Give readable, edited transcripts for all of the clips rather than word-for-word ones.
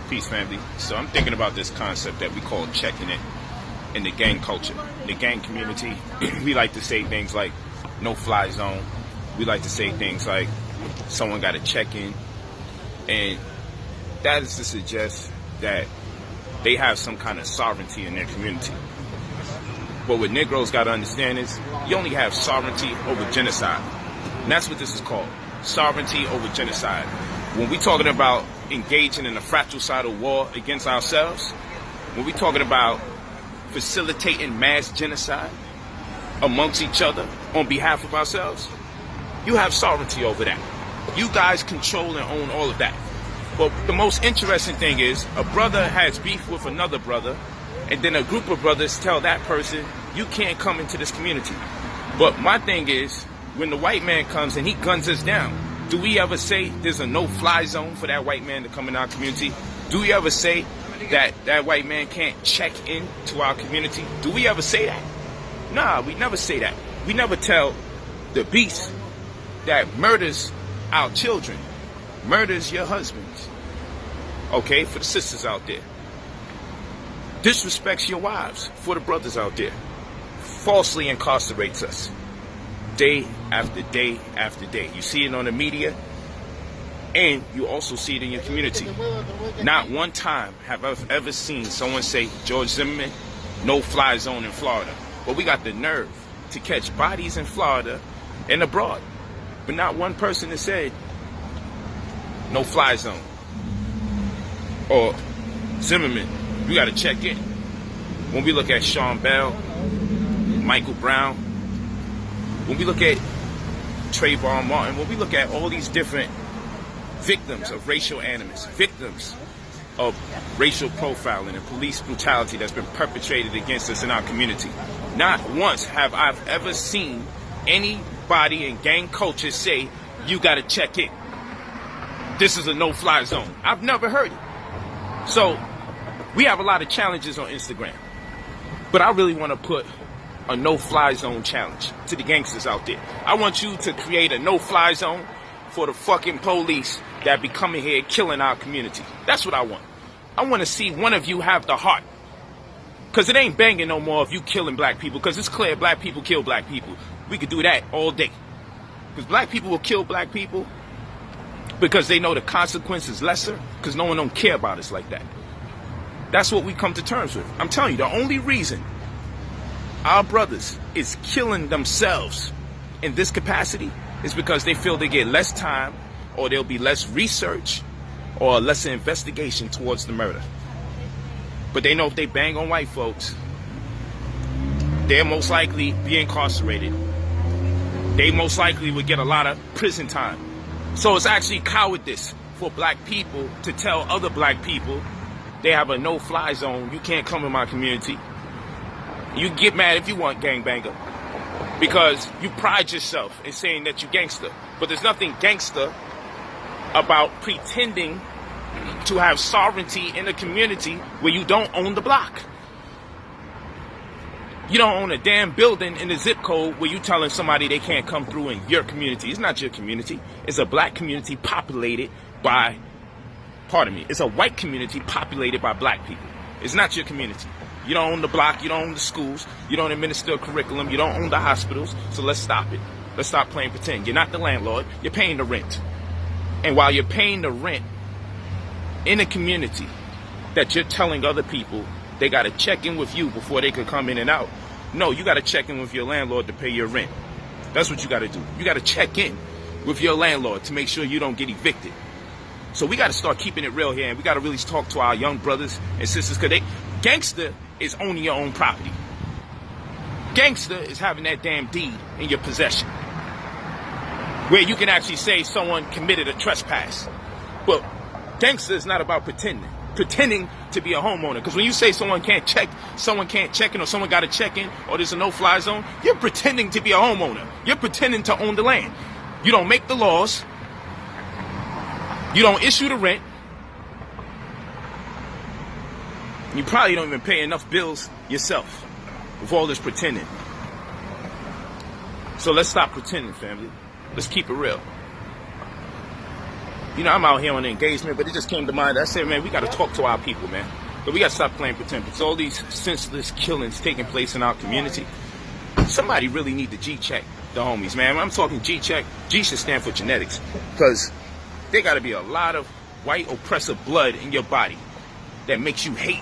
Peace, family. So I'm thinking about this concept that we call checking it in the gang culture. The gang community, we like to say things like no-fly zone. We like to say things like someone got to check in. And that is to suggest that they have some kind of sovereignty in their community. But what Negroes got to understand is you only have sovereignty over genocide. And that's what this is called. Sovereignty over genocide. When we're talking about engaging in a fratricidal war against ourselves, when we're talking about facilitating mass genocide amongst each other on behalf of ourselves, you have sovereignty over that. You guys control and own all of that. But the most interesting thing is a brother has beef with another brother, and then a group of brothers tell that person, you can't come into this community. But my thing is, when the white man comes and he guns us down, do we ever say there's a no-fly zone for that white man to come in our community? Do we ever say that that white man can't check in to our community? Do we ever say that? Nah, we never say that. We never tell the beast that murders our children, murders your husbands, okay, for the sisters out there, disrespects your wives for the brothers out there, falsely incarcerates us day after day after day. You see it on the media, and you also see it in your community. Not one time have I ever seen someone say, George Zimmerman, no-fly zone in Florida. But we got the nerve to catch bodies in Florida and abroad. But not one person has said, no-fly zone. Or, Zimmerman, you got to check in. When we look at Sean Bell, Michael Brown, when we look at Trayvon Martin, when we look at all these different victims of racial animus, victims of racial profiling and police brutality that's been perpetrated against us in our community, not once have I ever seen anybody in gang culture say, you got to check in. This is a no-fly zone. I've never heard it. So we have a lot of challenges on Instagram, but I really want to put a no-fly zone challenge to the gangsters out there. I want you to create a no-fly zone for the fucking police that be coming here killing our community. That's what I want. I want to see one of you have the heart. Because it ain't banging no more of you killing black people, because it's clear black people kill black people. We could do that all day. Because black people will kill black people because they know the consequence is lesser, because no one don't care about us like that. That's what we come to terms with. I'm telling you, the only reason our brothers is killing themselves in this capacity is because they feel they get less time, or there'll be less research or less investigation towards the murder. But they know if they bang on white folks, they'll most likely be incarcerated. They most likely would get a lot of prison time. So it's actually cowardice for black people to tell other black people they have a no-fly zone. You can't come in my community. You get mad if you want, gangbanger, because you pride yourself in saying that you gangster. But there's nothing gangster about pretending to have sovereignty in a community where you don't own the block. You don't own a damn building in the zip code where you telling somebody they can't come through in your community. It's not your community. It's a black community populated by, it's a white community populated by black people. It's not your community. You don't own the block, you don't own the schools, you don't administer a curriculum, you don't own the hospitals, so let's stop it. Let's stop playing pretend. You're not the landlord, you're paying the rent. And while you're paying the rent in a community that you're telling other people they got to check in with you before they can come in and out, no, you got to check in with your landlord to pay your rent. That's what you got to do. You got to check in with your landlord to make sure you don't get evicted. So we got to start keeping it real here, and we got to really talk to our young brothers and sisters, because gangster is owning your own property. Gangster is having that damn deed in your possession, where you can actually say someone committed a trespass. But gangster is not about pretending to be a homeowner. Because when you say someone can't check in, or someone got to check in, or there's a no-fly zone, you're pretending to be a homeowner. You're pretending to own the land. You don't make the laws. You don't issue the rent. You probably don't even pay enough bills yourself with all this pretending. So let's stop pretending, family. Let's keep it real. You know, I'm out here on the engagement, but it just came to mind. I said, man, we got to talk to our people, man. But we got to stop playing pretend. Because all these senseless killings taking place in our community, somebody really need to G-check the homies, man. When I'm talking G-check, G should stand for genetics. Because there got to be a lot of white oppressive blood in your body that makes you hate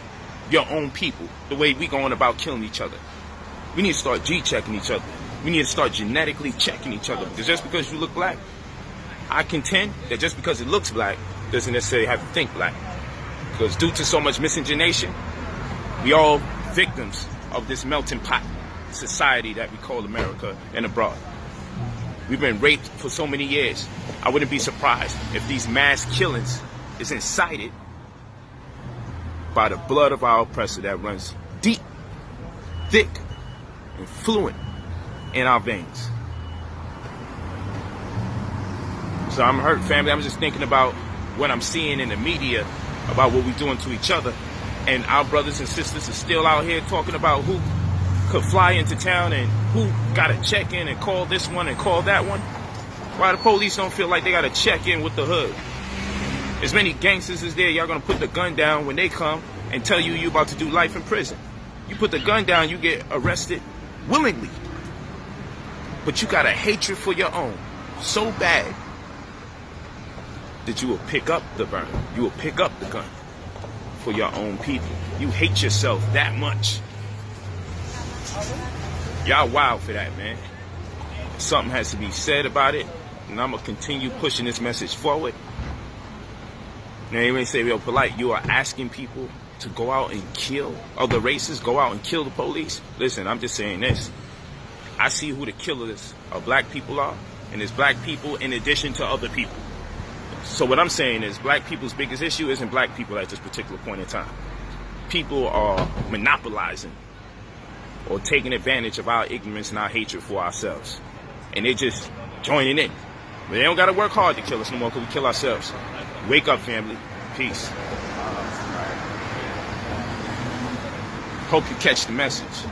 your own people the way we going about killing each other. We need to start G-checking each other. We need to start genetically checking each other. Because just because you look black, I contend that just because it looks black doesn't necessarily have to think black. Because due to so much miscegenation, we all victims of this melting pot society that we call America and abroad. We've been raped for so many years. I wouldn't be surprised if these mass killings is incited by the blood of our oppressor that runs deep, thick, and fluent in our veins. So I'm hurt, family. I'm just thinking about what I'm seeing in the media about what we're doing to each other. And our brothers and sisters are still out here talking about who could fly into town and who got to check in and call this one and call that one. Why the police don't feel like they got to check in with the hood? As many gangsters as there, y'all going to put the gun down when they come and tell you you're about to do life in prison. You put the gun down, you get arrested willingly. But you got a hatred for your own so bad that you will pick up the burn. You will pick up the gun for your own people. You hate yourself that much. Y'all wild for that, man. Something has to be said about it, and I'm going to continue pushing this message forward. Now, you may say, yo, Polite, you are asking people to go out and kill other races, go out and kill the police? Listen, I'm just saying this. I see who the killers of black people are, and it's black people in addition to other people. So what I'm saying is black people's biggest issue isn't black people at this particular point in time. People are monopolizing or taking advantage of our ignorance and our hatred for ourselves. And they're just joining in. But they don't got to work hard to kill us no more because we kill ourselves. Wake up, family. Peace. Hope you catch the message.